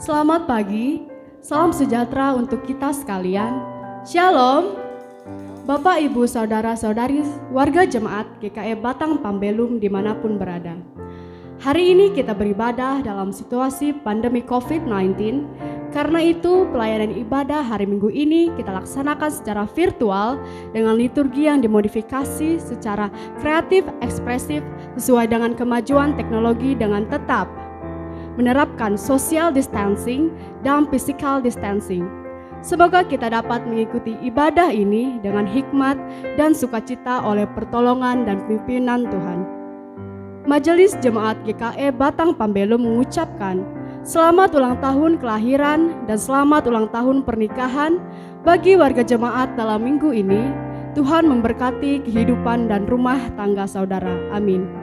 Selamat pagi, salam sejahtera untuk kita sekalian. Shalom, Bapak, Ibu, Saudara-saudari, warga jemaat GKE Batang Pambelum dimanapun berada. Hari ini kita beribadah dalam situasi pandemi COVID-19. Karena itu, pelayanan ibadah hari Minggu ini kita laksanakan secara virtual dengan liturgi yang dimodifikasi secara kreatif, ekspresif, sesuai dengan kemajuan teknologi dengan tetap menerapkan social distancing dan physical distancing. Semoga kita dapat mengikuti ibadah ini dengan hikmat dan sukacita oleh pertolongan dan pimpinan Tuhan. Majelis Jemaat GKE Batang Pambelum mengucapkan selamat ulang tahun kelahiran dan selamat ulang tahun pernikahan bagi warga jemaat dalam minggu ini. Tuhan memberkati kehidupan dan rumah tangga saudara. Amin.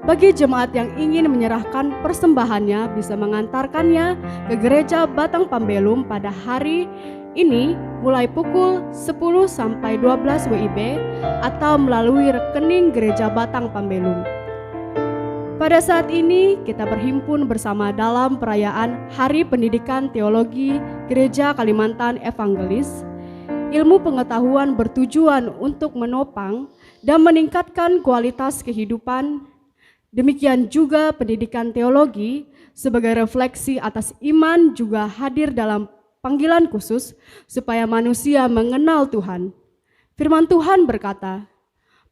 Bagi jemaat yang ingin menyerahkan persembahannya bisa mengantarkannya ke Gereja Batang Pambelum pada hari ini mulai pukul 10 sampai 12 WIB atau melalui rekening Gereja Batang Pambelum. Pada saat ini kita berhimpun bersama dalam perayaan Hari Pendidikan Teologi Gereja Kalimantan Evangelis. Ilmu pengetahuan bertujuan untuk menopang dan meningkatkan kualitas kehidupan. Demikian juga pendidikan teologi sebagai refleksi atas iman juga hadir dalam panggilan khusus supaya manusia mengenal Tuhan. Firman Tuhan berkata,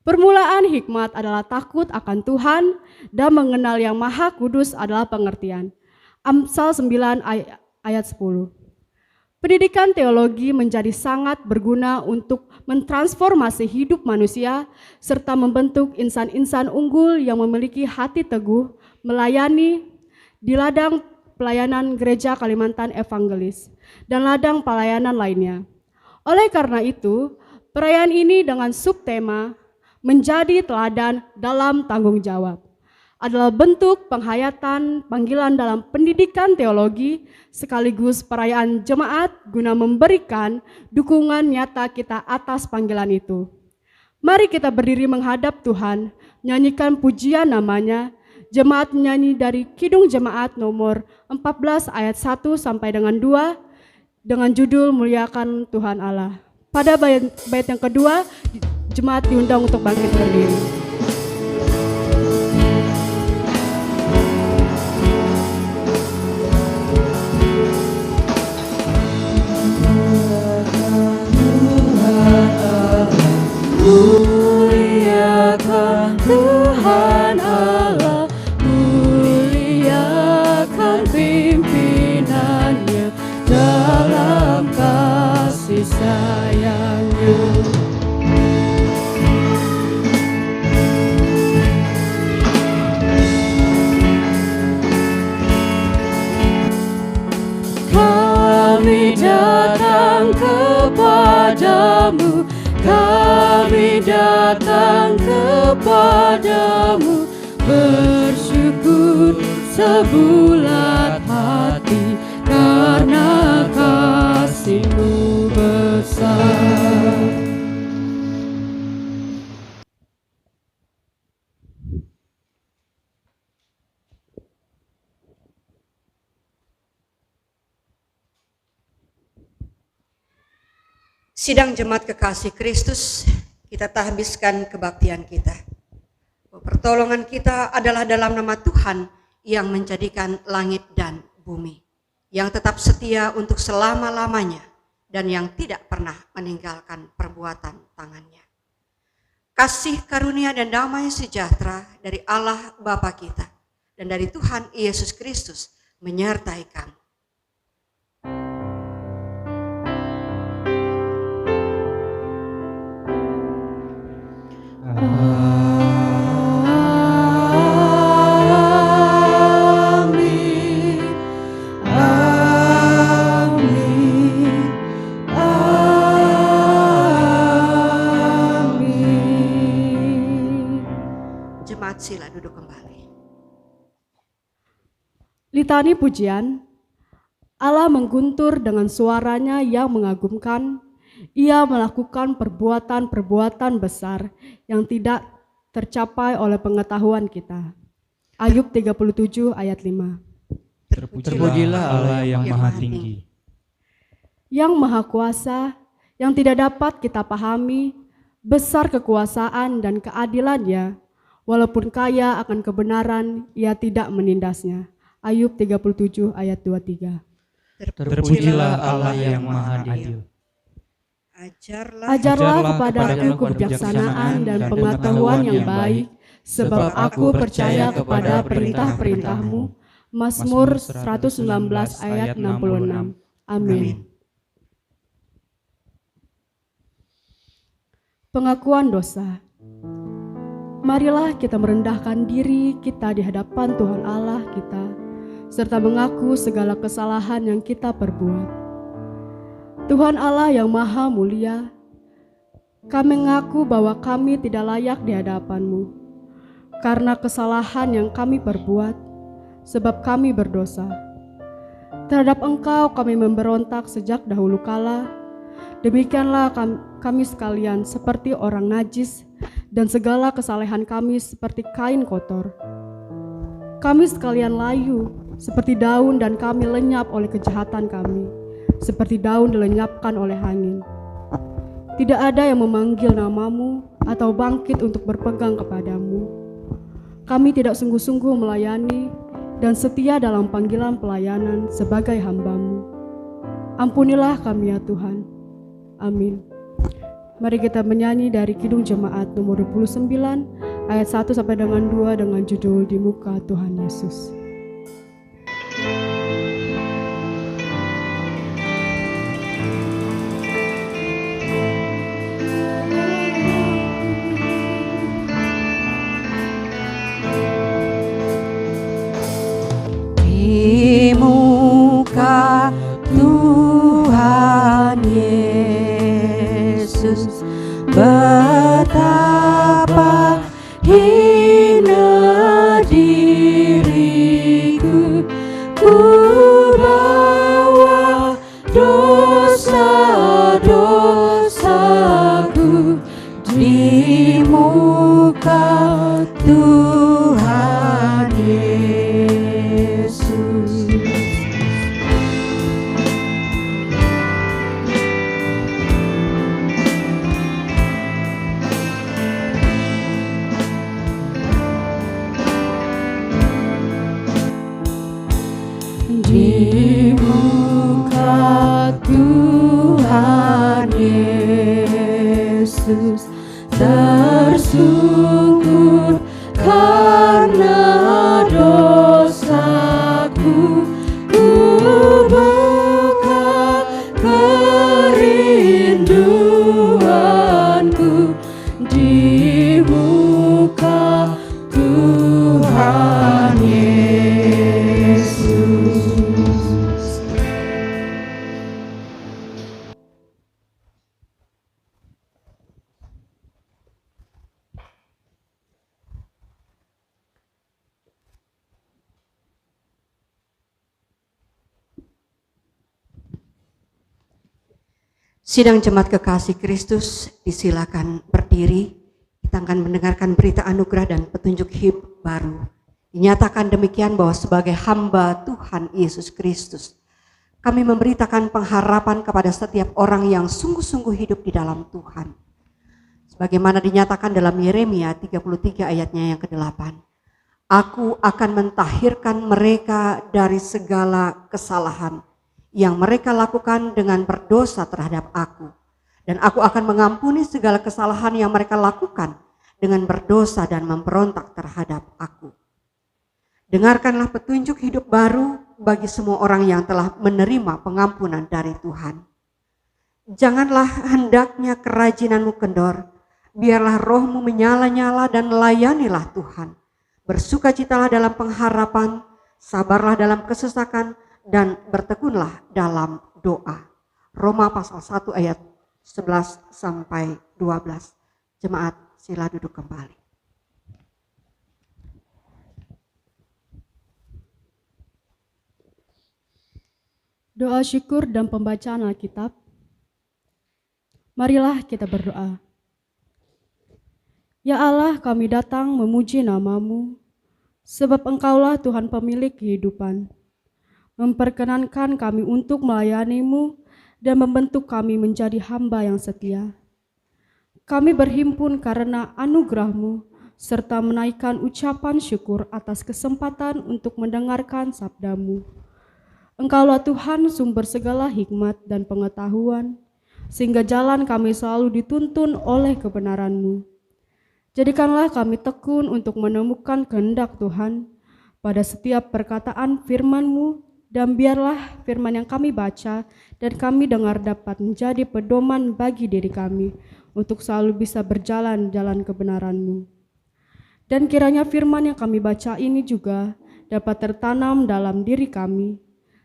permulaan hikmat adalah takut akan Tuhan dan mengenal yang Maha Kudus adalah pengertian. Amsal 9 ayat 10. Pendidikan teologi menjadi sangat berguna untuk mentransformasi hidup manusia serta membentuk insan-insan unggul yang memiliki hati teguh melayani di ladang pelayanan Gereja Kalimantan Evangelis dan ladang pelayanan lainnya. Oleh karena itu, perayaan ini dengan subtema menjadi teladan dalam tanggung jawab adalah bentuk penghayatan panggilan dalam pendidikan teologi sekaligus perayaan jemaat guna memberikan dukungan nyata kita atas panggilan itu. Mari kita berdiri menghadap Tuhan, nyanyikan pujian namanya. Jemaat menyanyi dari Kidung Jemaat nomor 14 ayat 1 sampai dengan 2 dengan judul Muliakan Tuhan Allah. Pada bait yang kedua, jemaat diundang untuk bangkit berdiri. Muliakan Tuhan Allah, muliakan pimpinannya dalam kasih sayangnya. Kami datang kepadamu, kami datang kepadamu, bersyukur sebulat hati karena kasih-Mu besar. Sidang jemaat kekasih Kristus, kita tak habiskan kebaktian kita. Pertolongan kita adalah dalam nama Tuhan yang menjadikan langit dan bumi, yang tetap setia untuk selama-lamanya dan yang tidak pernah meninggalkan perbuatan tangannya. Kasih karunia dan damai sejahtera dari Allah Bapa kita dan dari Tuhan Yesus Kristus menyertai kamu. Amin, amin, amin. Jemaat sila duduk kembali. Litani pujian. Allah mengguntur dengan suaranya yang mengagumkan. Ia melakukan perbuatan-perbuatan besar yang tidak tercapai oleh pengetahuan kita. Ayub 37 ayat 5. Terpujilah Allah yang Maha Tinggi. Yang Maha Kuasa, yang tidak dapat kita pahami, besar kekuasaan dan keadilannya, walaupun kaya akan kebenaran, ia tidak menindasnya. Ayub 37 ayat 23. Terpujilah Allah yang Maha Adil. Ajarlah kepadaku kebijaksanaan dan pengetahuan yang baik, sebab aku percaya kepada perintah-perintahmu. Mazmur 119 ayat 66. Amin. Pengakuan dosa. Marilah kita merendahkan diri kita di hadapan Tuhan Allah kita, serta mengaku segala kesalahan yang kita perbuat. Tuhan Allah yang Maha Mulia, kami mengaku bahwa kami tidak layak di hadapan-Mu karena kesalahan yang kami perbuat, sebab kami berdosa. Terhadap Engkau kami memberontak sejak dahulu kala. Demikianlah kami sekalian seperti orang najis, dan segala kesalehan kami seperti kain kotor. Kami sekalian layu seperti daun, dan kami lenyap oleh kejahatan kami, seperti daun dilenyapkan oleh angin. Tidak ada yang memanggil namamu atau bangkit untuk berpegang kepadamu. Kami tidak sungguh-sungguh melayani dan setia dalam panggilan pelayanan sebagai hamba-Mu. Ampunilah kami ya Tuhan. Amin. Mari kita menyanyi dari Kidung Jemaat nomor 29 ayat 1 sampai dengan 2 dengan judul Di Muka Tuhan Yesus. Di muka Tuhan Yesus, betapa hina diriku, ku bawa dosa-dosaku di muka Tuhan Yesus. Di muka Tuhan Yesus tersungkur karena dosaku, ku buka kerinduanku di muka Tuhan Yesus. Sidang Jemaat Kekasih Kristus, disilakan berdiri. Kita akan mendengarkan berita anugerah dan petunjuk hidup baru. Dinyatakan demikian bahwa sebagai hamba Tuhan Yesus Kristus, kami memberitakan pengharapan kepada setiap orang yang sungguh-sungguh hidup di dalam Tuhan. Sebagaimana dinyatakan dalam Yeremia 33 ayatnya yang ke-8. Aku akan mentahirkan mereka dari segala kesalahan yang mereka lakukan dengan berdosa terhadap aku. Dan aku akan mengampuni segala kesalahan yang mereka lakukan dengan berdosa dan memberontak terhadap aku. Dengarkanlah petunjuk hidup baru bagi semua orang yang telah menerima pengampunan dari Tuhan. Janganlah hendaknya kerajinanmu kendor, biarlah rohmu menyala-nyala dan layanilah Tuhan. Bersukacitalah dalam pengharapan, sabarlah dalam kesesakan, dan bertekunlah dalam doa. Roma pasal 1 ayat 11 sampai 12. Jemaat, sila duduk kembali. Doa syukur dan pembacaan Alkitab. Marilah kita berdoa. Ya Allah, kami datang memuji nama-Mu, sebab Engkaulah Tuhan pemilik kehidupan. memperkenankan kami untuk melayani-Mu dan membentuk kami menjadi hamba yang setia. Kami berhimpun karena anugerah-Mu, serta menaikkan ucapan syukur atas kesempatan untuk mendengarkan sabda-Mu. Engkaulah Tuhan sumber segala hikmat dan pengetahuan, sehingga jalan kami selalu dituntun oleh kebenaran-Mu. Jadikanlah kami tekun untuk menemukan kehendak Tuhan pada setiap perkataan firman-Mu, dan biarlah firman yang kami baca dan kami dengar dapat menjadi pedoman bagi diri kami untuk selalu bisa berjalan jalan kebenaran-Mu. Dan kiranya firman yang kami baca ini juga dapat tertanam dalam diri kami,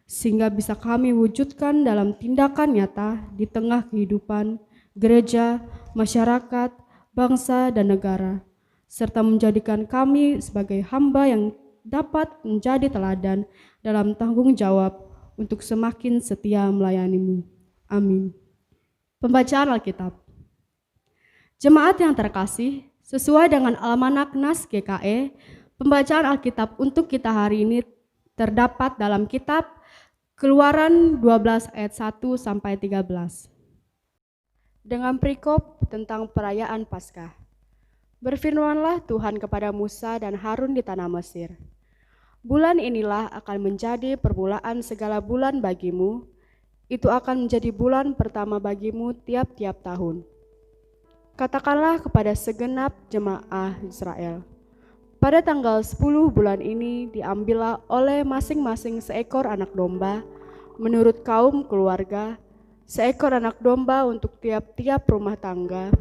sehingga bisa kami wujudkan dalam tindakan nyata di tengah kehidupan gereja, masyarakat, bangsa, dan negara, serta menjadikan kami sebagai hamba yang dapat menjadi teladan dalam tanggung jawab untuk semakin setia melayani-Mu. Amin. Pembacaan Alkitab. Jemaat yang terkasih, sesuai dengan almanak Nas GKE, pembacaan Alkitab untuk kita hari ini terdapat dalam kitab Keluaran 12 ayat 1 sampai 13. Dengan perikop tentang perayaan Paskah. Berfirmanlah Tuhan kepada Musa dan Harun di tanah Mesir. Bulan inilah akan menjadi permulaan segala bulan bagimu. Itu akan menjadi bulan pertama bagimu tiap-tiap tahun. Katakanlah kepada segenap jemaah Israel, pada tanggal 10 bulan ini diambillah oleh masing-masing seekor anak domba menurut kaum keluarga, seekor anak domba untuk tiap-tiap rumah tangga.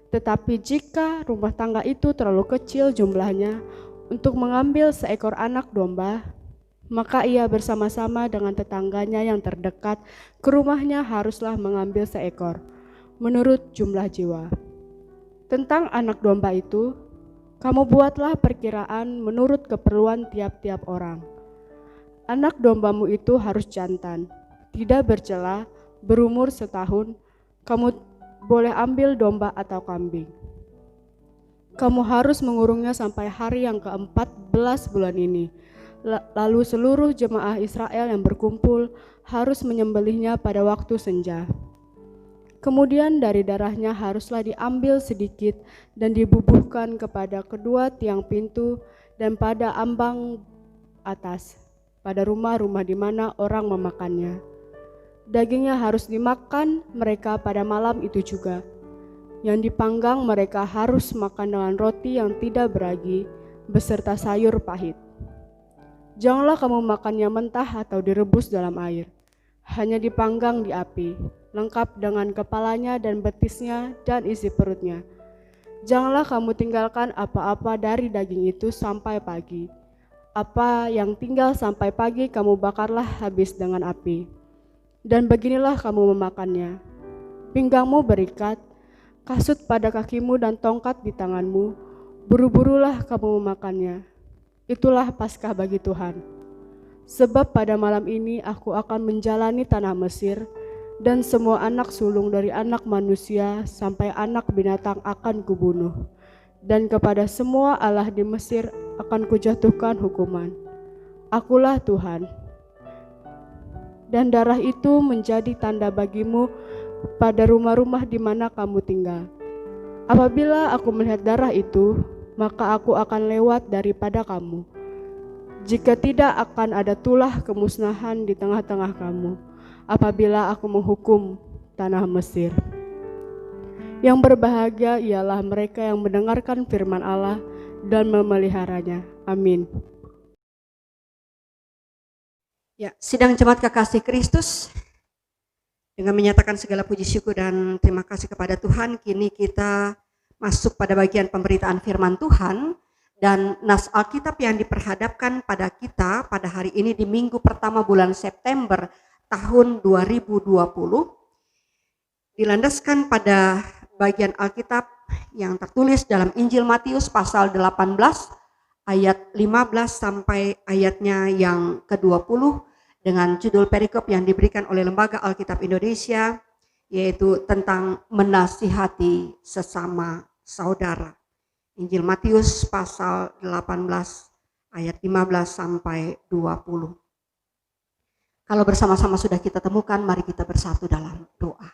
Tetapi jika rumah tangga itu terlalu kecil jumlahnya untuk mengambil seekor anak domba, maka ia bersama-sama dengan tetangganya yang terdekat ke rumahnya haruslah mengambil seekor, menurut jumlah jiwa. Tentang anak domba itu, kamu buatlah perkiraan menurut keperluan tiap-tiap orang. Anak dombamu itu harus jantan, tidak bercela, berumur setahun. Kamu boleh ambil domba atau kambing. Kamu harus mengurungnya sampai hari yang ke-14 bulan ini. Lalu seluruh jemaah Israel yang berkumpul harus menyembelihnya pada waktu senja. Kemudian dari darahnya haruslah diambil sedikit dan dibubuhkan kepada kedua tiang pintu dan pada ambang atas, pada rumah-rumah di mana orang memakannya. Dagingnya harus dimakan mereka pada malam itu juga. Yang dipanggang mereka harus makan dengan roti yang tidak beragi, beserta sayur pahit. Janganlah kamu makannya mentah atau direbus dalam air, hanya dipanggang di api, lengkap dengan kepalanya dan betisnya dan isi perutnya. Janganlah kamu tinggalkan apa-apa dari daging itu sampai pagi. Apa yang tinggal sampai pagi kamu bakarlah habis dengan api. Dan beginilah kamu memakannya. Pinggangmu berikat, kasut pada kakimu dan tongkat di tanganmu, buru-burulah kamu memakannya. Itulah Paskah bagi Tuhan. Sebab pada malam ini aku akan menjalani tanah Mesir, dan semua anak sulung dari anak manusia sampai anak binatang akan kubunuh. Dan kepada semua Allah di Mesir akan kujatuhkan hukuman. Akulah Tuhan. Dan darah itu menjadi tanda bagimu pada rumah-rumah di mana kamu tinggal. Apabila aku melihat darah itu, maka aku akan lewat daripada kamu. Jika tidak, akan ada tulah kemusnahan di tengah-tengah kamu, apabila aku menghukum tanah Mesir. Yang berbahagia ialah mereka yang mendengarkan firman Allah dan memeliharanya. Amin. Ya, sidang jemaat kekasih Kristus, dengan menyatakan segala puji syukur dan terima kasih kepada Tuhan, kini kita masuk pada bagian pemberitaan firman Tuhan dan nas Alkitab yang diperhadapkan pada kita pada hari ini di minggu pertama bulan September tahun 2020 dilandaskan pada bagian Alkitab yang tertulis dalam Injil Matius pasal 18 ayat 15 sampai ayatnya yang ke-20 dengan judul perikop yang diberikan oleh Lembaga Alkitab Indonesia, yaitu tentang menasihati sesama saudara. Injil Matius pasal 18 ayat 15 sampai 20. Kalau bersama-sama sudah kita temukan, mari kita bersatu dalam doa.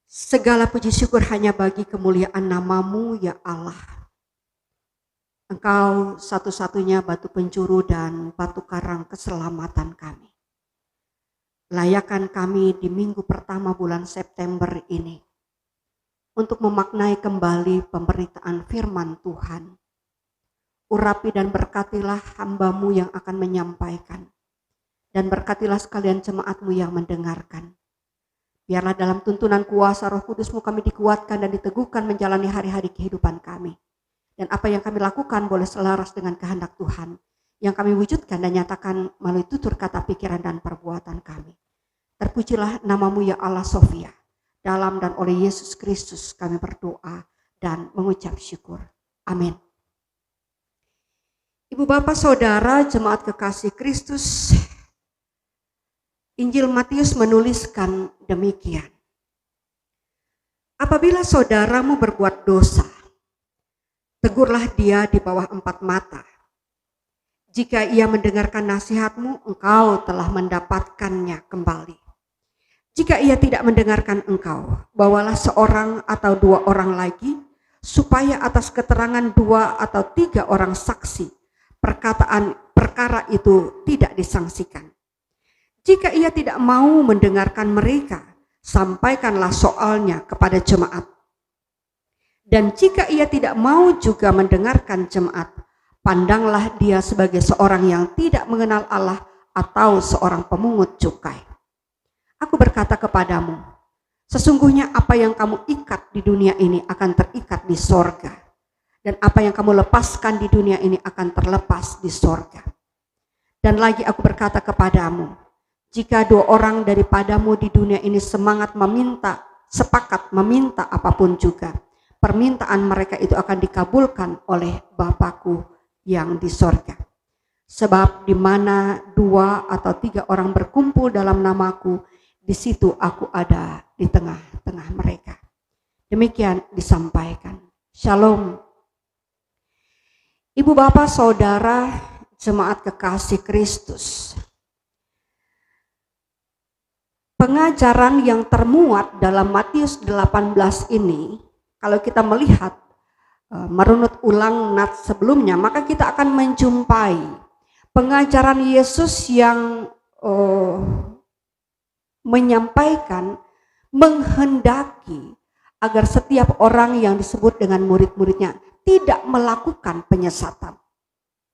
Segala puji syukur hanya bagi kemuliaan nama-Mu ya Allah. Engkau satu-satunya batu penjuru dan batu karang keselamatan kami. Layakan kami di minggu pertama bulan September ini untuk memaknai kembali pemberitaan firman Tuhan. Urapi dan berkatilah hamba-Mu yang akan menyampaikan. Dan berkatilah sekalian jemaat-Mu yang mendengarkan. Biarlah dalam tuntunan kuasa Roh Kudus-Mu kami dikuatkan dan diteguhkan menjalani hari-hari kehidupan kami. Dan apa yang kami lakukan boleh selaras dengan kehendak Tuhan. Yang kami wujudkan dan nyatakan melalui tutur kata, pikiran, dan perbuatan kami. Terpujilah nama-Mu ya Allah Sofia. Dalam dan oleh Yesus Kristus kami berdoa dan mengucap syukur. Amin. Ibu bapak saudara jemaat kekasih Kristus, Injil Matius menuliskan demikian. Apabila saudaramu berbuat dosa, tegurlah dia di bawah 4 mata. Jika ia mendengarkan nasihatmu, engkau telah mendapatkannya kembali. Jika ia tidak mendengarkan engkau, bawalah seorang atau 2 orang lagi, supaya atas keterangan 2 atau 3 orang saksi, perkara itu tidak disangsikan. Jika ia tidak mau mendengarkan mereka, sampaikanlah soalnya kepada jemaat. Dan jika ia tidak mau juga mendengarkan jemaat, pandanglah dia sebagai seorang yang tidak mengenal Allah atau seorang pemungut cukai. Aku berkata kepadamu, sesungguhnya apa yang kamu ikat di dunia ini akan terikat di sorga. Dan apa yang kamu lepaskan di dunia ini akan terlepas di sorga. Dan lagi aku berkata kepadamu, jika 2 orang daripadamu di dunia ini sepakat meminta apapun juga, permintaan mereka itu akan dikabulkan oleh Bapa-Ku yang di sorga. Sebab di mana 2 atau 3 orang berkumpul dalam nama-Ku, di situ aku ada di tengah-tengah mereka. Demikian disampaikan. Shalom. Ibu bapak saudara jemaat kekasih Kristus. Pengajaran yang termuat dalam Matius 18 ini, kalau kita melihat merunut ulang nats sebelumnya, maka kita akan menjumpai pengajaran Yesus yang menyampaikan, menghendaki agar setiap orang yang disebut dengan murid-muridnya tidak melakukan penyesatan.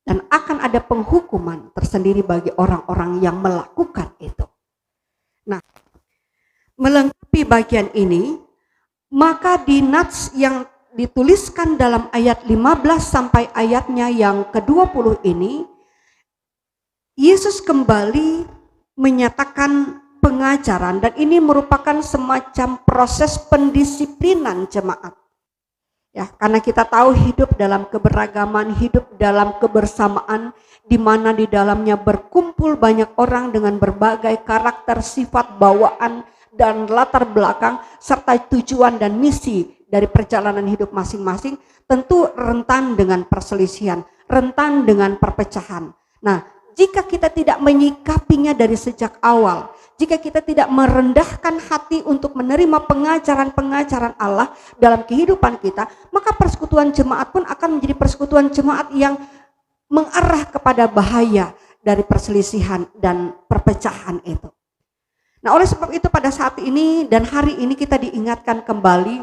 Dan akan ada penghukuman tersendiri bagi orang-orang yang melakukan itu. Nah, melengkapi bagian ini, maka di nats yang dituliskan dalam ayat 15 sampai ayatnya yang ke-20 ini, Yesus kembali menyatakan pengajaran, dan ini merupakan semacam proses pendisiplinan jemaat. Ya, karena kita tahu hidup dalam keberagaman, hidup dalam kebersamaan, di mana di dalamnya berkumpul banyak orang dengan berbagai karakter, sifat, bawaan, dan latar belakang, serta tujuan dan misi dari perjalanan hidup masing-masing, tentu rentan dengan perselisihan, rentan dengan perpecahan. Nah, jika kita tidak menyikapinya dari sejak awal, jika kita tidak merendahkan hati untuk menerima pengajaran-pengajaran Allah dalam kehidupan kita, maka persekutuan jemaat pun akan menjadi persekutuan jemaat yang mengarah kepada bahaya dari perselisihan dan perpecahan itu. Nah, oleh sebab itu pada saat ini dan hari ini kita diingatkan kembali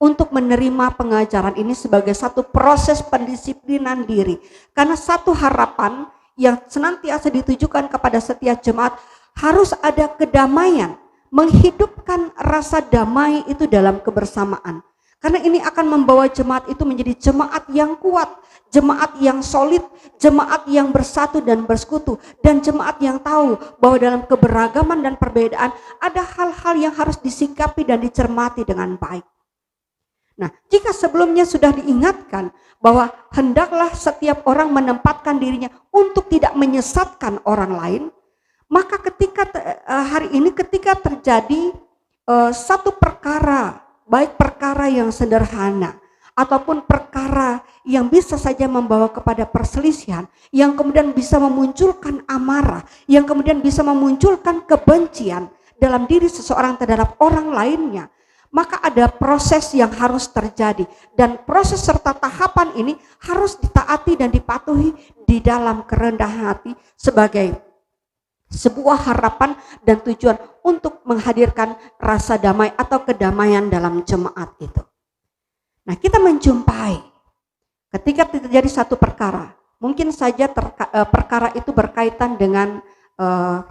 untuk menerima pengajaran ini sebagai satu proses pendisiplinan diri. Karena satu harapan yang senantiasa ditujukan kepada setiap jemaat, harus ada kedamaian, menghidupkan rasa damai itu dalam kebersamaan. Karena ini akan membawa jemaat itu menjadi jemaat yang kuat, jemaat yang solid, jemaat yang bersatu dan bersekutu, dan jemaat yang tahu bahwa dalam keberagaman dan perbedaan ada hal-hal yang harus disikapi dan dicermati dengan baik. Nah, jika sebelumnya sudah diingatkan bahwa hendaklah setiap orang menempatkan dirinya untuk tidak menyesatkan orang lain, maka ketika hari ini ketika terjadi satu perkara, baik perkara yang sederhana ataupun perkara yang bisa saja membawa kepada perselisihan, yang kemudian bisa memunculkan amarah, yang kemudian bisa memunculkan kebencian dalam diri seseorang terhadap orang lainnya, maka ada proses yang harus terjadi, dan proses serta tahapan ini harus ditaati dan dipatuhi di dalam kerendahan hati sebagai sebuah harapan dan tujuan untuk menghadirkan rasa damai atau kedamaian dalam jemaat itu. Nah, kita menjumpai ketika terjadi satu perkara, mungkin saja perkara itu berkaitan dengan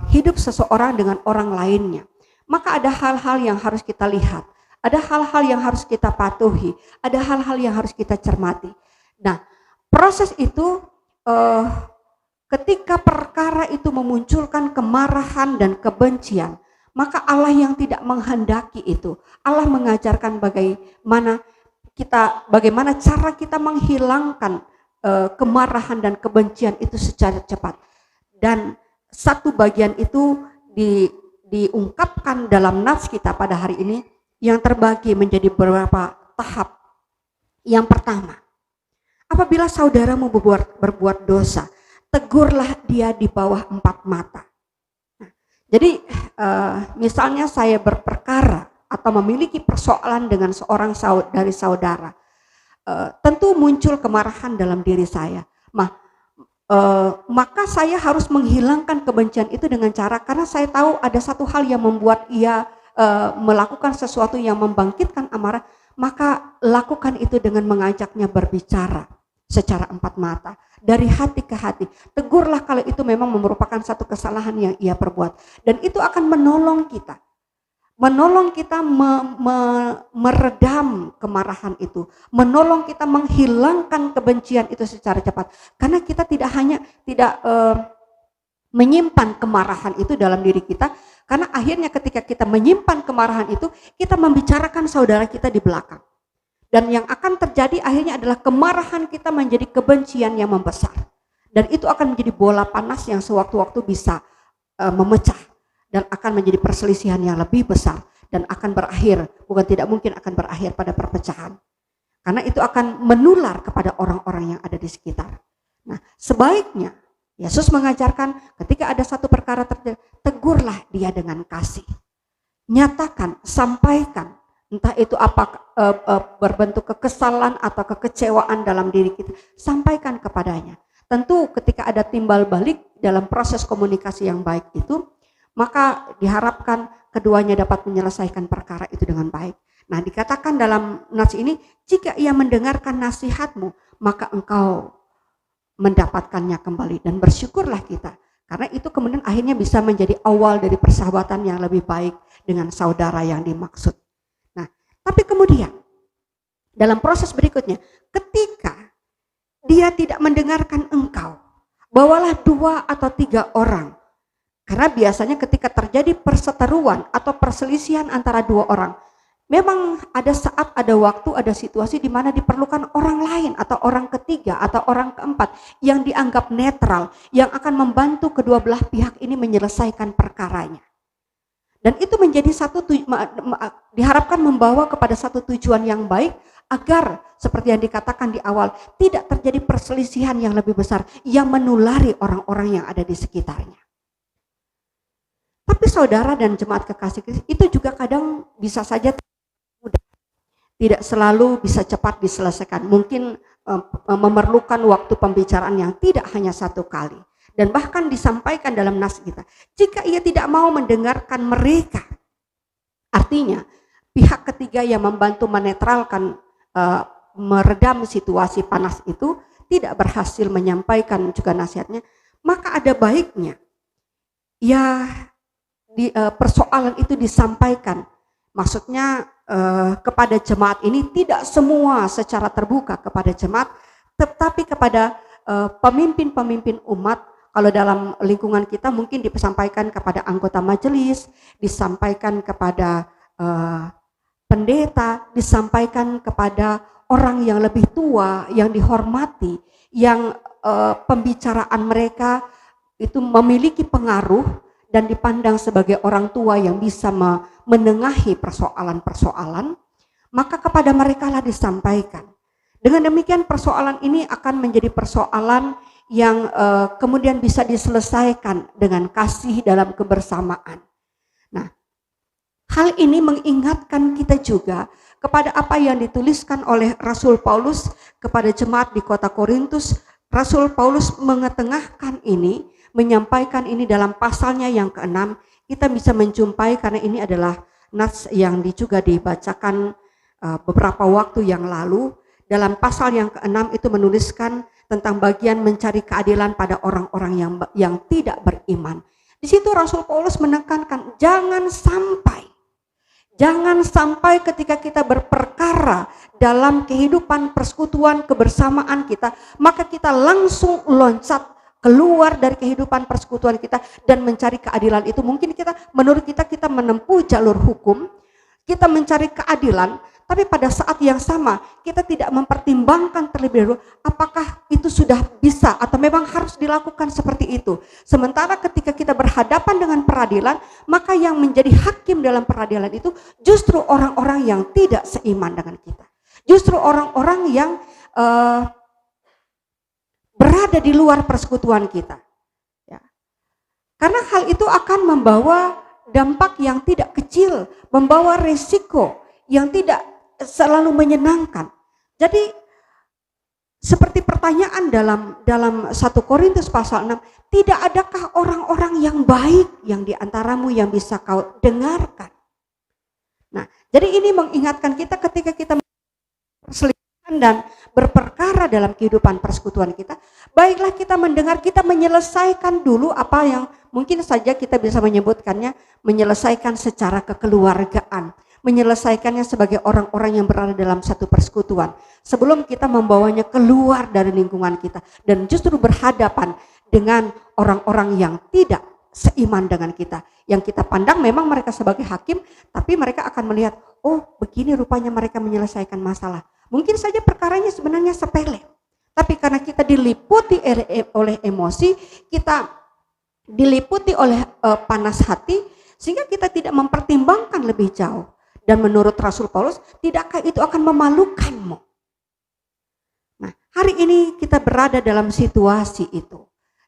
hidup seseorang dengan orang lainnya, maka ada hal-hal yang harus kita lihat, ada hal-hal yang harus kita patuhi, ada hal-hal yang harus kita cermati. Nah, proses itu ketika perkara itu memunculkan kemarahan dan kebencian, maka Allah yang tidak menghendaki itu, Allah mengajarkan bagaimana cara kita menghilangkan kemarahan dan kebencian itu secara cepat. Dan satu bagian itu diungkapkan dalam nats kita pada hari ini yang terbagi menjadi beberapa tahap. Yang pertama, apabila saudaramu berbuat dosa, tegurlah dia di bawah 4 mata. Nah, jadi misalnya saya berperkara atau memiliki persoalan dengan seorang dari saudara, tentu muncul kemarahan dalam diri saya. Maka saya harus menghilangkan kebencian itu dengan cara, karena saya tahu ada satu hal yang membuat ia melakukan sesuatu yang membangkitkan amarah, maka lakukan itu dengan mengajaknya berbicara secara 4 mata, dari hati ke hati. Tegurlah kalau itu memang merupakan satu kesalahan yang ia perbuat, dan itu akan menolong kita meredam kemarahan itu, menolong kita menghilangkan kebencian itu secara cepat, karena kita tidak menyimpan kemarahan itu dalam diri kita, karena akhirnya ketika kita menyimpan kemarahan itu, kita membicarakan saudara kita di belakang. Dan yang akan terjadi akhirnya adalah kemarahan kita menjadi kebencian yang membesar. Dan itu akan menjadi bola panas yang sewaktu-waktu bisa memecah. Dan akan menjadi perselisihan yang lebih besar. Dan akan berakhir, bukan tidak mungkin akan berakhir pada perpecahan. Karena itu akan menular kepada orang-orang yang ada di sekitar. Nah, sebaiknya Yesus mengajarkan ketika ada satu perkara terjadi, tegurlah dia dengan kasih. Nyatakan, sampaikan. Entah itu berbentuk kekesalan atau kekecewaan dalam diri kita, sampaikan kepadanya. Tentu ketika ada timbal balik dalam proses komunikasi yang baik itu, maka diharapkan keduanya dapat menyelesaikan perkara itu dengan baik. Nah, dikatakan dalam nats ini, jika ia mendengarkan nasihatmu, maka engkau mendapatkannya kembali, dan bersyukurlah kita. Karena itu kemudian akhirnya bisa menjadi awal dari persahabatan yang lebih baik dengan saudara yang dimaksud. Tapi kemudian dalam proses berikutnya, ketika dia tidak mendengarkan engkau, bawalah 2 atau 3 orang. Karena biasanya ketika terjadi perseteruan atau perselisihan antara 2 orang, memang ada saat, ada waktu, ada situasi di mana diperlukan orang lain atau orang ketiga atau orang keempat yang dianggap netral, yang akan membantu kedua belah pihak ini menyelesaikan perkaranya. Dan itu menjadi diharapkan membawa kepada satu tujuan yang baik, agar seperti yang dikatakan di awal, tidak terjadi perselisihan yang lebih besar yang menulari orang-orang yang ada di sekitarnya. Tapi saudara dan jemaat kekasih Kristus, itu juga kadang bisa saja mudah, tidak selalu bisa cepat diselesaikan. Mungkin memerlukan waktu pembicaraan yang tidak hanya 1 kali. Dan bahkan disampaikan dalam nas kita, jika ia tidak mau mendengarkan mereka, artinya pihak ketiga yang membantu menetralkan, meredam situasi panas itu tidak berhasil menyampaikan juga nasihatnya, maka ada baiknya ya persoalan itu disampaikan, maksudnya kepada jemaat ini, tidak semua secara terbuka kepada jemaat, tetapi kepada pemimpin-pemimpin umat. Kalau dalam lingkungan kita mungkin disampaikan kepada anggota majelis, disampaikan kepada pendeta, disampaikan kepada orang yang lebih tua, yang dihormati, yang pembicaraan mereka itu memiliki pengaruh dan dipandang sebagai orang tua yang bisa menengahi persoalan-persoalan, maka kepada mereka lah disampaikan. Dengan demikian persoalan ini akan menjadi persoalan yang kemudian bisa diselesaikan dengan kasih dalam kebersamaan. Nah, hal ini mengingatkan kita juga kepada apa yang dituliskan oleh Rasul Paulus kepada jemaat di kota Korintus. Rasul Paulus mengetengahkan ini, menyampaikan ini dalam pasalnya yang ke-6. Kita bisa menjumpai karena ini adalah nats yang juga dibacakan beberapa waktu yang lalu. Dalam pasal yang ke-6 itu menuliskan tentang bagian mencari keadilan pada orang-orang yang tidak beriman. Di situ Rasul Paulus menekankan jangan sampai ketika kita berperkara dalam kehidupan persekutuan kebersamaan kita, maka kita langsung loncat keluar dari kehidupan persekutuan kita dan mencari keadilan itu. Mungkin menurut kita menempuh jalur hukum, kita mencari keadilan, tapi pada saat yang sama kita tidak mempertimbangkan terlebih dahulu apakah itu sudah bisa atau memang harus dilakukan seperti itu. Sementara ketika kita berhadapan dengan peradilan, maka yang menjadi hakim dalam peradilan itu justru orang-orang yang tidak seiman dengan kita. Justru orang-orang yang berada di luar persekutuan kita. Ya. Karena hal itu akan membawa dampak yang tidak kecil, membawa resiko yang tidak selalu menyenangkan. Jadi seperti pertanyaan dalam 1 Korintus pasal 6, tidak adakah orang-orang yang baik yang di antaramu yang bisa kau dengarkan? Nah, jadi ini mengingatkan kita ketika kita perselisihan dan berperkara dalam kehidupan persekutuan kita, baiklah kita mendengar, kita menyelesaikan dulu apa yang mungkin saja kita bisa menyebutkannya menyelesaikan secara kekeluargaan, menyelesaikannya sebagai orang-orang yang berada dalam satu persekutuan sebelum kita membawanya keluar dari lingkungan kita dan justru berhadapan dengan orang-orang yang tidak seiman dengan kita, yang kita pandang memang mereka sebagai hakim, tapi mereka akan melihat, oh begini rupanya mereka menyelesaikan masalah. Mungkin saja perkaranya sebenarnya sepele, tapi karena kita diliputi oleh emosi, kita diliputi oleh panas hati, sehingga kita tidak mempertimbangkan lebih jauh. Dan menurut Rasul Paulus, tidakkah itu akan memalukanmu? Nah, hari ini kita berada dalam situasi itu.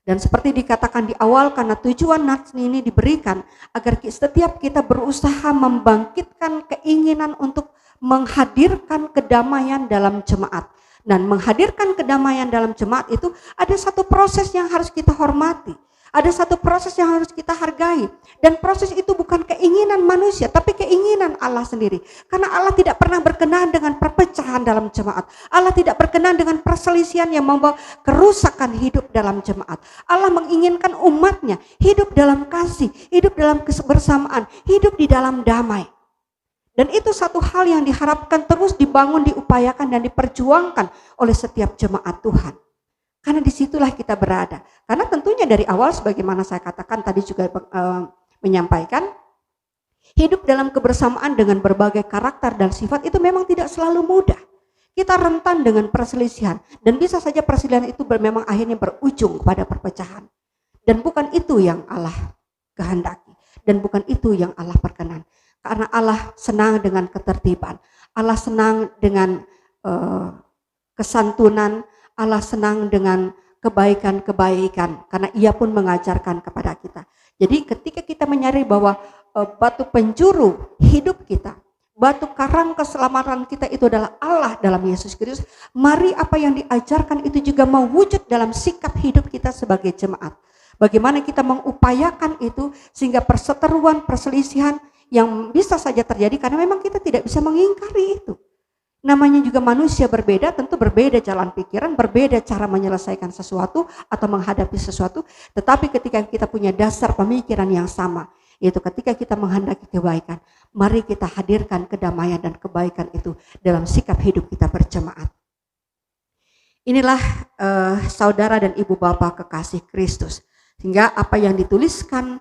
Dan seperti dikatakan di awal, karena tujuan nats ini diberikan agar setiap kita berusaha membangkitkan keinginan untuk menghadirkan kedamaian dalam jemaat. Dan menghadirkan kedamaian dalam jemaat itu ada satu proses yang harus kita hormati. Ada satu proses yang harus kita hargai. Dan proses itu bukan keinginan manusia, tapi keinginan Allah sendiri. Karena Allah tidak pernah berkenan dengan perpecahan dalam jemaat. Allah tidak berkenan dengan perselisihan yang membawa kerusakan hidup dalam jemaat. Allah menginginkan umatnya hidup dalam kasih, hidup dalam kebersamaan, hidup di dalam damai. Dan itu satu hal yang diharapkan terus dibangun, diupayakan, dan diperjuangkan oleh setiap jemaat Tuhan. Karena disitulah kita berada. Karena tentunya dari awal sebagaimana saya katakan tadi juga menyampaikan, hidup dalam kebersamaan dengan berbagai karakter dan sifat itu memang tidak selalu mudah. Kita rentan dengan perselisihan dan bisa saja perselisihan itu memang akhirnya berujung kepada perpecahan. Dan bukan itu yang Allah kehendaki dan bukan itu yang Allah perkenan. Karena Allah senang dengan ketertiban, Allah senang dengan kesantunan, Allah senang dengan kebaikan-kebaikan karena Ia pun mengajarkan kepada kita. Jadi ketika kita menyadari bahwa batu penjuru hidup kita, batu karang keselamatan kita itu adalah Allah dalam Yesus Kristus, mari apa yang diajarkan itu juga mewujud dalam sikap hidup kita sebagai jemaat. Bagaimana kita mengupayakan itu sehingga perseteruan, perselisihan yang bisa saja terjadi karena memang kita tidak bisa mengingkari itu. Namanya juga manusia berbeda, tentu berbeda jalan pikiran, berbeda cara menyelesaikan sesuatu atau menghadapi sesuatu. Tetapi ketika kita punya dasar pemikiran yang sama, yaitu ketika kita menghendaki kebaikan, mari kita hadirkan kedamaian dan kebaikan itu dalam sikap hidup kita berjemaat. Inilah saudara dan ibu bapak kekasih Kristus. Sehingga apa yang dituliskan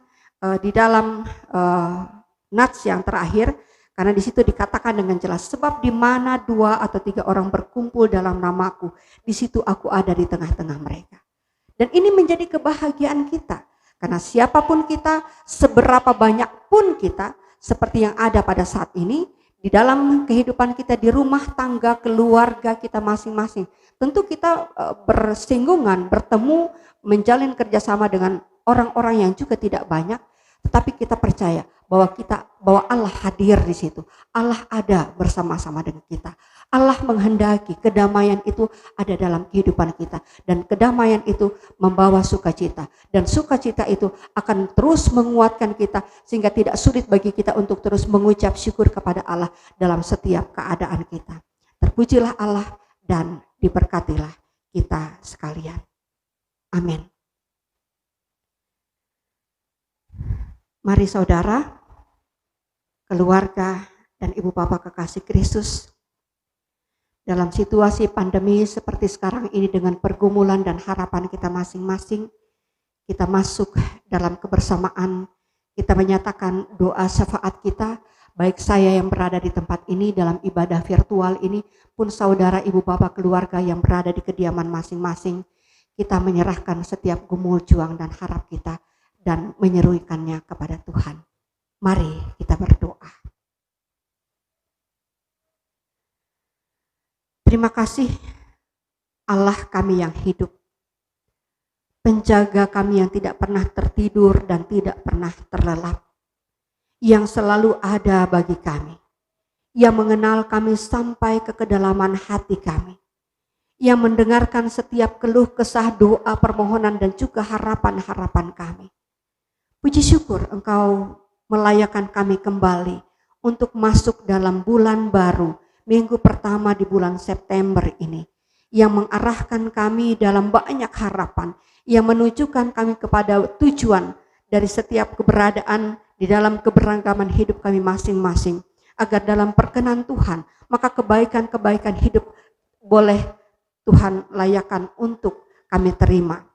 di dalam nats yang terakhir, karena di situ dikatakan dengan jelas, sebab di mana 2 atau 3 orang berkumpul dalam namaku, di situ aku ada di tengah-tengah mereka. Dan ini menjadi kebahagiaan kita, karena siapapun kita, seberapa banyak pun kita, seperti yang ada pada saat ini, di dalam kehidupan kita, di rumah tangga, keluarga kita masing-masing. Tentu kita bersinggungan, bertemu, menjalin kerjasama dengan orang-orang yang juga tidak banyak, tetapi kita percaya bahwa Allah hadir di situ. Allah ada bersama-sama dengan kita. Allah menghendaki kedamaian itu ada dalam kehidupan kita, dan kedamaian itu membawa sukacita, dan sukacita itu akan terus menguatkan kita sehingga tidak sulit bagi kita untuk terus mengucap syukur kepada Allah dalam setiap keadaan kita. Terpujilah Allah dan diberkatilah kita sekalian. Amin. Mari saudara, keluarga, dan ibu bapak kekasih Kristus, dalam situasi pandemi seperti sekarang ini dengan pergumulan dan harapan kita masing-masing, kita masuk dalam kebersamaan, kita menyatakan doa syafaat kita, baik saya yang berada di tempat ini dalam ibadah virtual ini, pun saudara ibu bapak keluarga yang berada di kediaman masing-masing, kita menyerahkan setiap gumul juang dan harap kita dan menyeruikannya kepada Tuhan. Mari kita berdoa. Terima kasih Allah kami yang hidup, penjaga kami yang tidak pernah tertidur dan tidak pernah terlelap, yang selalu ada bagi kami, yang mengenal kami sampai ke kedalaman hati kami, yang mendengarkan setiap keluh kesah, doa, permohonan, dan juga harapan-harapan kami. Puji syukur Engkau melayakkan kami kembali untuk masuk dalam bulan baru, minggu pertama di bulan September ini, yang mengarahkan kami dalam banyak harapan, yang menunjukkan kami kepada tujuan dari setiap keberadaan di dalam keberagaman hidup kami masing-masing, agar dalam perkenan Tuhan, maka kebaikan-kebaikan hidup boleh Tuhan layakkan untuk kami terima.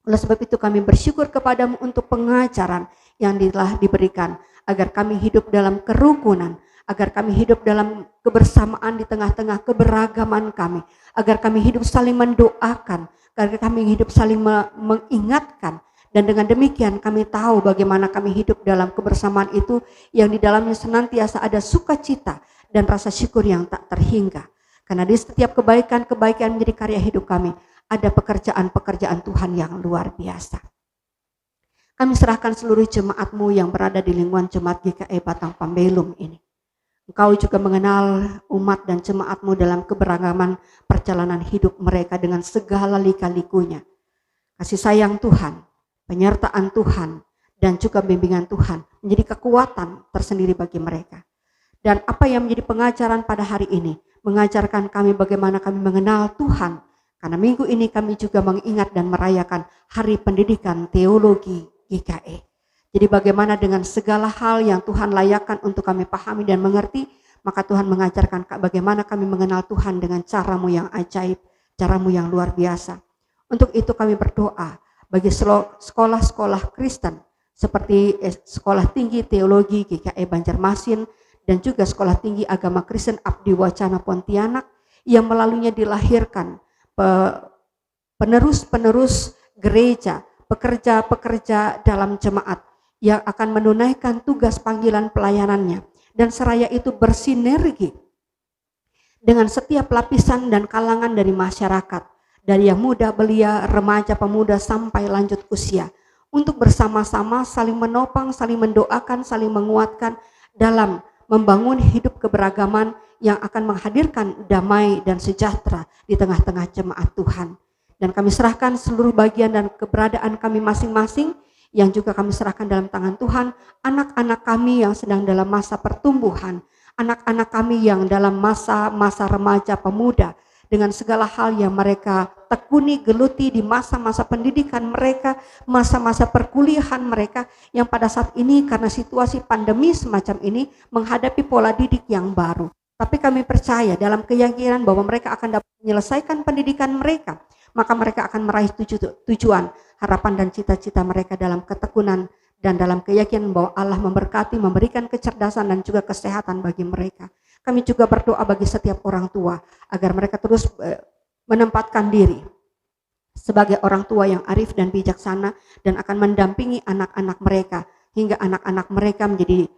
Oleh sebab itu kami bersyukur kepadamu untuk pengajaran yang telah diberikan, agar kami hidup dalam kerukunan, agar kami hidup dalam kebersamaan di tengah-tengah keberagaman kami, agar kami hidup saling mendoakan, agar kami hidup saling mengingatkan, dan dengan demikian kami tahu bagaimana kami hidup dalam kebersamaan itu yang di dalamnya senantiasa ada sukacita dan rasa syukur yang tak terhingga. Karena di setiap kebaikan-kebaikan menjadi karya hidup kami, ada pekerjaan-pekerjaan Tuhan yang luar biasa. Kami serahkan seluruh jemaat-Mu yang berada di lingkungan jemaat GKI Batang Pambelum ini. Engkau juga mengenal umat dan jemaat-Mu dalam keberagaman perjalanan hidup mereka dengan segala lika-likunya. Kasih sayang Tuhan, penyertaan Tuhan, dan juga bimbingan Tuhan menjadi kekuatan tersendiri bagi mereka. Dan apa yang menjadi pengajaran pada hari ini, mengajarkan kami bagaimana kami mengenal Tuhan. Karena minggu ini kami juga mengingat dan merayakan Hari Pendidikan Teologi GKI. Jadi bagaimana dengan segala hal yang Tuhan layakkan untuk kami pahami dan mengerti, maka Tuhan mengajarkan bagaimana kami mengenal Tuhan dengan cara-Mu yang ajaib, cara-Mu yang luar biasa. Untuk itu kami berdoa bagi sekolah-sekolah Kristen seperti Sekolah Tinggi Teologi GKI Banjarmasin dan juga Sekolah Tinggi Agama Kristen Abdi Wacana Pontianak, yang melaluinya dilahirkan penerus-penerus gereja, pekerja-pekerja dalam jemaat yang akan menunaikan tugas panggilan pelayanannya, dan seraya itu bersinergi dengan setiap lapisan dan kalangan dari masyarakat, dari yang muda, belia, remaja, pemuda, sampai lanjut usia, untuk bersama-sama saling menopang, saling mendoakan, saling menguatkan dalam membangun hidup keberagaman yang akan menghadirkan damai dan sejahtera di tengah-tengah jemaat Tuhan. Dan kami serahkan seluruh bagian dan keberadaan kami masing-masing, yang juga kami serahkan dalam tangan Tuhan, anak-anak kami yang sedang dalam masa pertumbuhan, anak-anak kami yang dalam masa remaja pemuda, dengan segala hal yang mereka tekuni, geluti di masa-masa pendidikan mereka, masa-masa perkuliahan mereka, yang pada saat ini karena situasi pandemi semacam ini menghadapi pola didik yang baru. Tapi kami percaya dalam keyakinan bahwa mereka akan dapat menyelesaikan pendidikan mereka, maka mereka akan meraih tujuan, harapan dan cita-cita mereka dalam ketekunan dan dalam keyakinan bahwa Allah memberkati, memberikan kecerdasan dan juga kesehatan bagi mereka. Kami juga berdoa bagi setiap orang tua agar mereka terus menempatkan diri sebagai orang tua yang arif dan bijaksana dan akan mendampingi anak-anak mereka hingga anak-anak mereka menjadi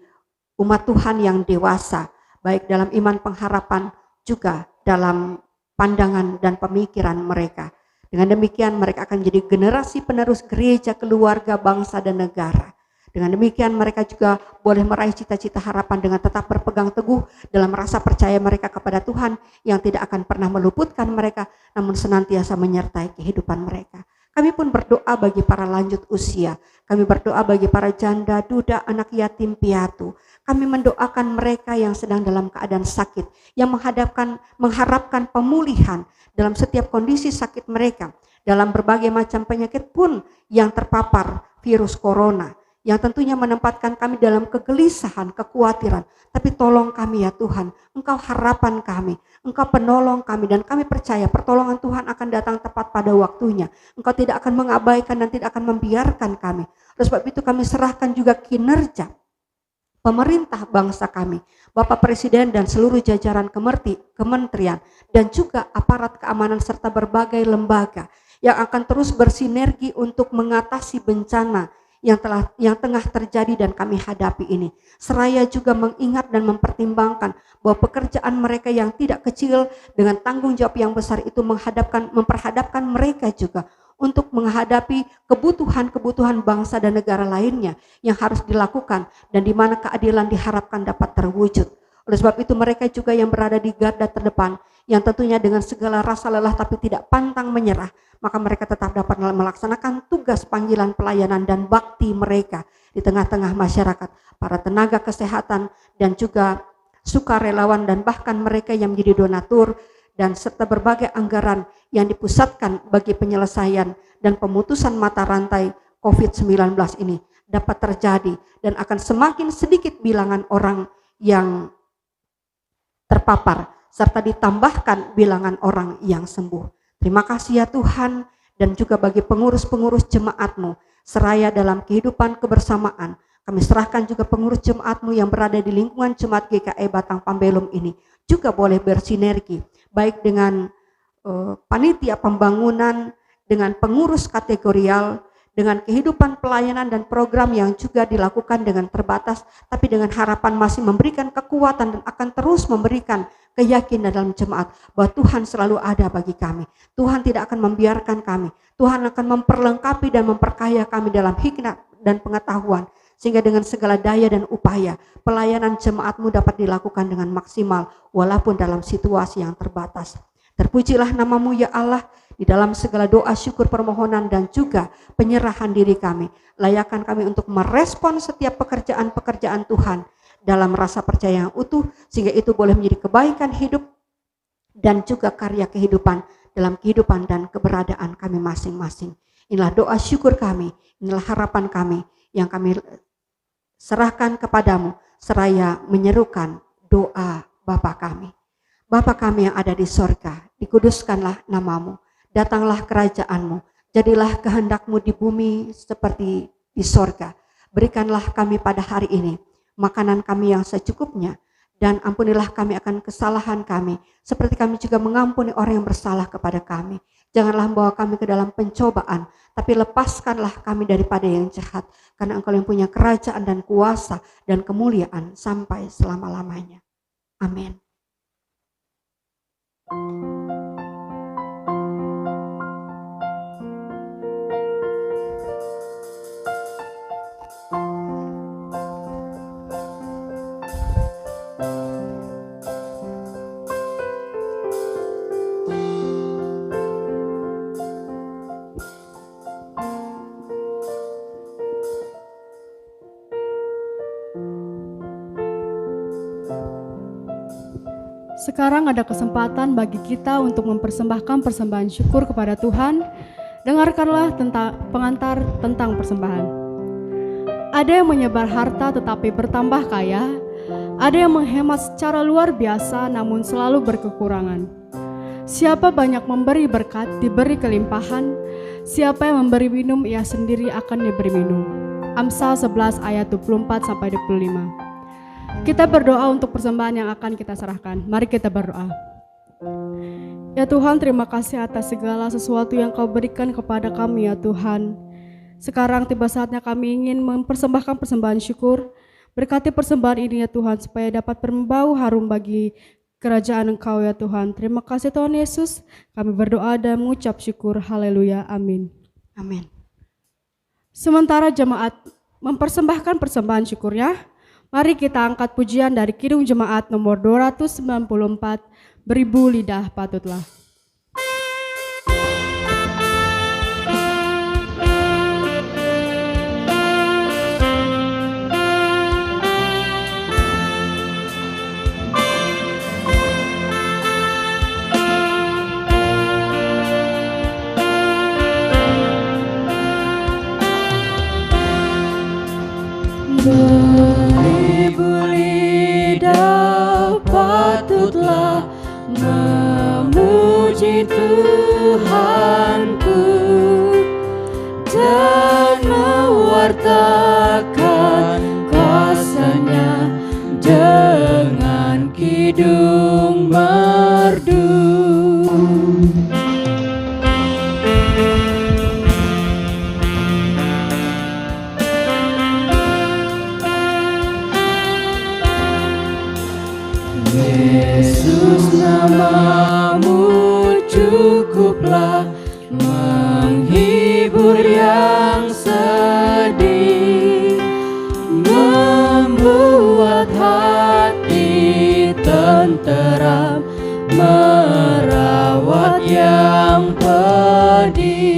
umat Tuhan yang dewasa, baik dalam iman pengharapan juga dalam pandangan dan pemikiran mereka. Dengan demikian mereka akan menjadi generasi penerus gereja, keluarga, bangsa dan negara. Dengan demikian mereka juga boleh meraih cita-cita harapan dengan tetap berpegang teguh dalam rasa percaya mereka kepada Tuhan yang tidak akan pernah meluputkan mereka, namun senantiasa menyertai kehidupan mereka. Kami pun berdoa bagi para lanjut usia. Kami berdoa bagi para janda, duda, anak yatim piatu. Kami mendoakan mereka yang sedang dalam keadaan sakit, yang mengharapkan pemulihan dalam setiap kondisi sakit mereka, dalam berbagai macam penyakit pun yang terpapar virus corona, yang tentunya menempatkan kami dalam kegelisahan, kekhawatiran. Tapi tolong kami ya Tuhan, Engkau harapan kami, Engkau penolong kami, dan kami percaya pertolongan Tuhan akan datang tepat pada waktunya. Engkau tidak akan mengabaikan dan tidak akan membiarkan kami. Oleh sebab itu kami serahkan juga kinerja pemerintah bangsa kami, Bapak Presiden dan seluruh jajaran kementerian, dan juga aparat keamanan serta berbagai lembaga yang akan terus bersinergi untuk mengatasi bencana yang tengah terjadi dan kami hadapi ini. Seraya juga mengingat dan mempertimbangkan bahwa pekerjaan mereka yang tidak kecil dengan tanggung jawab yang besar itu memperhadapkan mereka juga untuk menghadapi kebutuhan-kebutuhan bangsa dan negara lainnya yang harus dilakukan dan di mana keadilan diharapkan dapat terwujud. Oleh sebab itu mereka juga yang berada di garda terdepan, yang tentunya dengan segala rasa lelah tapi tidak pantang menyerah, maka mereka tetap dapat melaksanakan tugas panggilan pelayanan dan bakti mereka di tengah-tengah masyarakat, para tenaga kesehatan dan juga sukarelawan dan bahkan mereka yang menjadi donatur dan serta berbagai anggaran yang dipusatkan bagi penyelesaian dan pemutusan mata rantai COVID-19 ini dapat terjadi dan akan semakin sedikit bilangan orang yang terpapar serta ditambahkan bilangan orang yang sembuh. Terima kasih ya Tuhan, dan juga bagi pengurus-pengurus jemaat-Mu seraya dalam kehidupan kebersamaan. Kami serahkan juga pengurus jemaat-Mu yang berada di lingkungan Jemaat GKI Batang Pambelum ini juga boleh bersinergi baik dengan panitia pembangunan, dengan pengurus kategorial, dengan kehidupan pelayanan dan program yang juga dilakukan dengan terbatas, tapi dengan harapan masih memberikan kekuatan dan akan terus memberikan keyakinan dalam jemaat bahwa Tuhan selalu ada bagi kami. Tuhan tidak akan membiarkan kami. Tuhan akan memperlengkapi dan memperkaya kami dalam hikmat dan pengetahuan, sehingga dengan segala daya dan upaya pelayanan jemaat-Mu dapat dilakukan dengan maksimal walaupun dalam situasi yang terbatas. Terpujilah nama-Mu ya Allah, di dalam segala doa, syukur, permohonan dan juga penyerahan diri kami. Layakkan kami untuk merespon setiap pekerjaan-pekerjaan Tuhan dalam rasa percaya yang utuh, sehingga itu boleh menjadi kebaikan hidup dan juga karya kehidupan dalam kehidupan dan keberadaan kami masing-masing. Inilah doa syukur kami, inilah harapan kami yang kami serahkan kepadamu seraya menyerukan doa Bapa kami. Bapa kami yang ada di sorga, dikuduskanlah namamu, datanglah kerajaan-Mu, jadilah kehendak-Mu di bumi seperti di sorga. Berikanlah kami pada hari ini makanan kami yang secukupnya, dan ampunilah kami akan kesalahan kami, seperti kami juga mengampuni orang yang bersalah kepada kami. Janganlah membawa kami ke dalam pencobaan, tapi lepaskanlah kami daripada yang jahat, karena Engkau yang punya kerajaan dan kuasa dan kemuliaan sampai selama-lamanya. Amin. Sekarang ada kesempatan bagi kita untuk mempersembahkan persembahan syukur kepada Tuhan. Dengarkanlah pengantar tentang persembahan. Ada yang menyebar harta tetapi bertambah kaya, ada yang menghemat secara luar biasa namun selalu berkekurangan. Siapa banyak memberi berkat, diberi kelimpahan. Siapa yang memberi minum, ia sendiri akan diberi minum. Amsal 11 ayat 24-25. Kita berdoa untuk persembahan yang akan kita serahkan. Mari kita berdoa. Ya Tuhan, terima kasih atas segala sesuatu yang Kau berikan kepada kami ya Tuhan. Sekarang tiba saatnya kami ingin mempersembahkan persembahan syukur, Berkati persembahan ini ya Tuhan, supaya dapat berbau harum bagi kerajaan Engkau ya Tuhan. Terima kasih Tuhan Yesus, kami berdoa dan mengucap syukur. Haleluya, amin. Amin. Sementara jemaat mempersembahkan persembahan syukurnya, mari kita angkat pujian dari Kidung Jemaat nomor 294, Beribu Lidah Patutlah. Beribu lidah patutlah memuji Tuhanku dan mewartakan kuasa-Nya dengan kidung merdu. Yesus, nama-Mu cukuplah menghibur yang sedih, membuat hati tenteram, merawat yang pedih.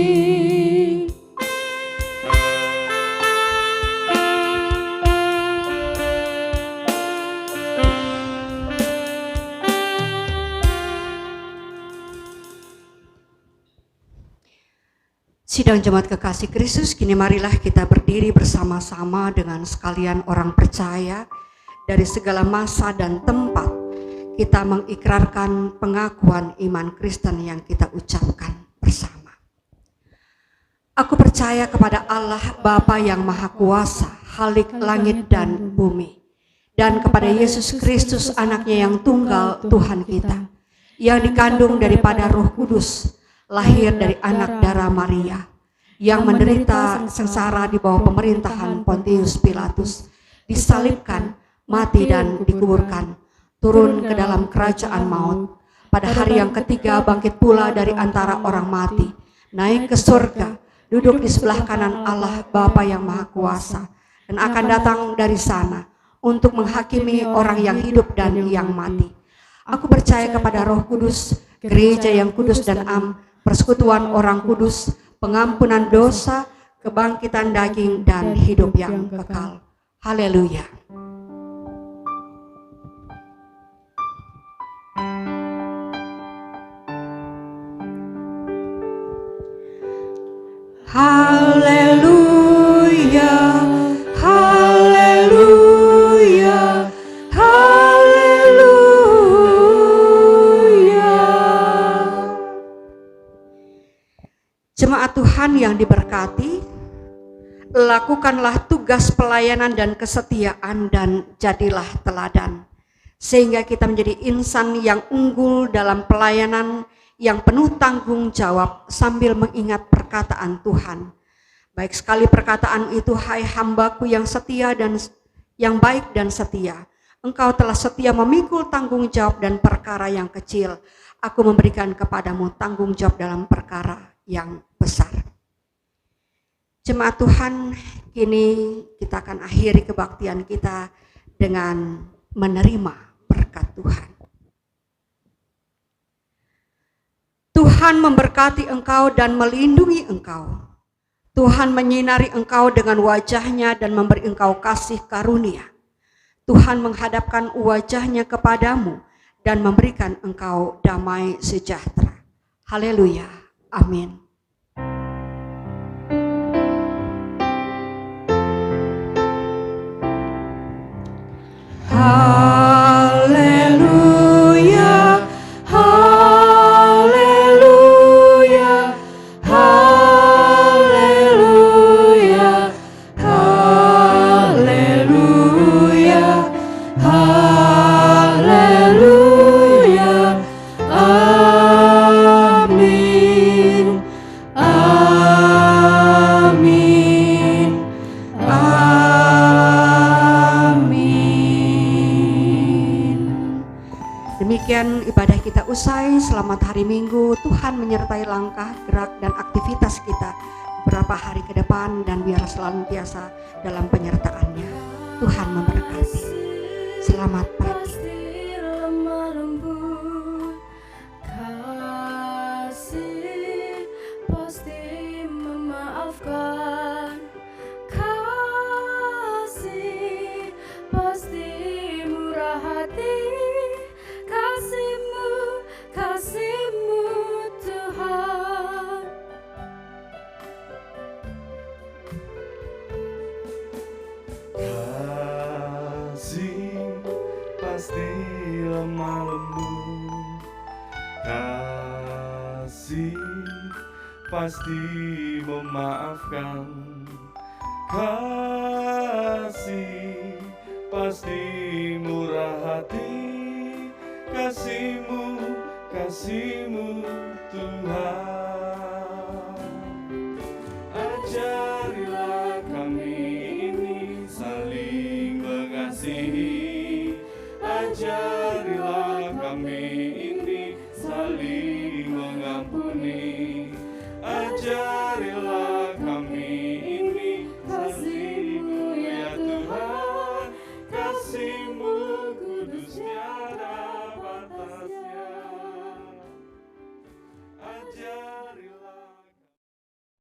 Sidang jemaat kekasih Kristus, kini marilah kita berdiri bersama-sama dengan sekalian orang percaya dari segala masa dan tempat. Kita mengikrarkan pengakuan iman Kristen yang kita ucapkan bersama. Aku percaya kepada Allah Bapa yang Maha Kuasa, Khalik langit dan bumi, dan kepada Yesus Kristus anaknya yang tunggal Tuhan kita, yang dikandung daripada Roh Kudus, lahir dari anak darah Maria, yang menderita sengsara di bawah pemerintahan Pontius Pilatus, disalibkan, mati dan dikuburkan, turun ke dalam kerajaan maut, pada hari yang ketiga bangkit pula dari antara orang mati, naik ke surga, duduk di sebelah kanan Allah Bapa yang Maha Kuasa, dan akan datang dari sana untuk menghakimi orang yang hidup dan yang mati. Aku percaya kepada Roh Kudus, gereja yang kudus dan am, persekutuan orang kudus, pengampunan dosa, kebangkitan daging, dan hidup yang kekal. Haleluya. Haleluya, haleluya, haleluya. Jemaat Tuhan yang diberkati, lakukanlah tugas pelayanan dan kesetiaan dan jadilah teladan, sehingga kita menjadi insan yang unggul dalam pelayanan yang penuh tanggung jawab sambil mengingat perkataan Tuhan. Baik sekali perkataan itu, hai hambaku yang setia dan yang baik dan setia, engkau telah setia memikul tanggung jawab dan perkara yang kecil, aku memberikan kepadamu tanggung jawab dalam perkara yang besar. Jemaat Tuhan, kini kita akan akhiri kebaktian kita dengan menerima berkat Tuhan. Tuhan memberkati engkau dan melindungi engkau. Tuhan menyinari engkau dengan wajah-Nya dan memberi engkau kasih karunia. Tuhan menghadapkan wajah-Nya kepadamu dan memberikan engkau damai sejahtera. Haleluya. Amin. Haleluya, haleluya, haleluya, haleluya, haleluya, amin, amin, amin. Demikian ibadah kita usai. Selamat hari Minggu. Tuhan menyertai langkah, gerak, dan aktivitas kita beberapa hari ke depan, dan biar senantiasa dalam penyertaan-Nya. Tuhan memberkati. Selamat pagi. Pasti lemah lembut, kasih pasti memaafkan, kasih pasti murah hati, kasih-Mu, kasih-Mu Tuhan. Kasih pasti lemah lembut, kasih pasti memaafkan, kasih pasti murah hati, kasih-Mu, kasih-Mu Tuhan.